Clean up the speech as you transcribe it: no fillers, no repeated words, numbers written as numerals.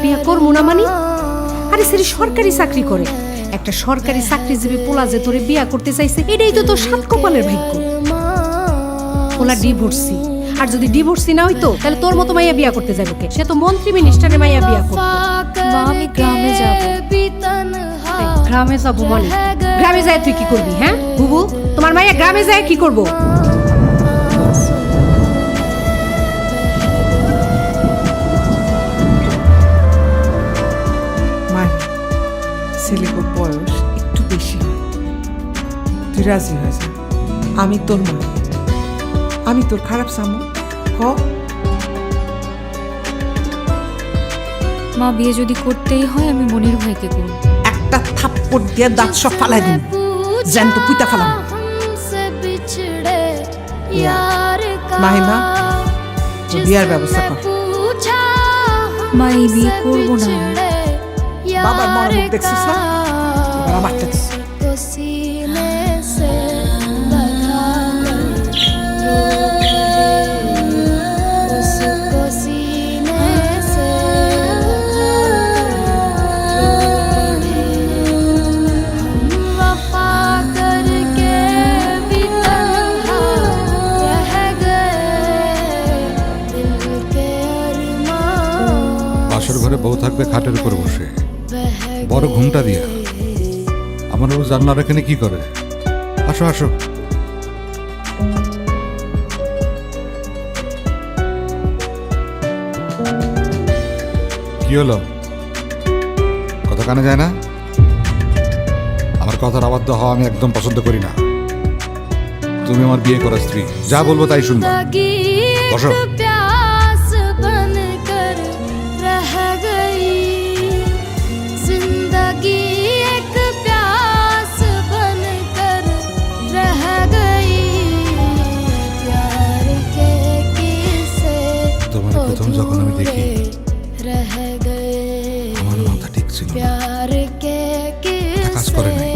বিয়া করবো না মানে? আরে সেরি সরকারি চাকরি করে, একটা সরকারি চাকরিজীবী পোলা যে তোরে বিয়া করতে চাইছে, এটাই তো তোর সাত কপালের ভাগ্য। পোলা ডিভোর্সি, আর যদি ডিভোর্সি না হইতো তাহলে তোর মতো মাইয়া বিয়া করতে যাবে কে? সে তো মন্ত্রী মিনিস্টারের মাইয়া বিয়া করতো। মা আমি গ্রামে যাব। গ্রামে যাবো মানে? গ্রামে যায় তুই কি করবি? হ্যাঁ বুবু, তোমার মাইয়া গ্রামে যায় কি করবো? ছেলের বয়স একটু বেশি হয়, তুই রাজি হয়ে যা। আমি তোর মা, আমি তোর খারাপ চামো হ। মা বিয়ে যদি করতেই হয় আমি মনির ভাইকে করব। একটা থাপ্পড় দিয়ে দাঁত সব ফালাই দিন, জ্যান্ত পুইতা ফেলাম। মাহিমা, বিয়ার ব্যবস্থা কর। মা এই বিয়ে করবো না। বাবার মরা মুখ দেখছিস না, এবার আমারটা দিস। বাসর ঘরে বউ থাকবে খাটের উপর বসে, বড় ঘুমটা দিয়া। আমার ও জানলার এখানে কি করে? আসো আসো। কি হলো, কথা কানে যায় না? আমার কথার আবদ্ধ হওয়া আমি একদম পছন্দ করি না। তুমি আমার বিয়ে করা স্ত্রী, যা বলবো তাই শুনবা। বসো। তোমার প্রথম যখন আমি দেখি আমার মাথা ঠিক ছিল না, কাজ করে নাই।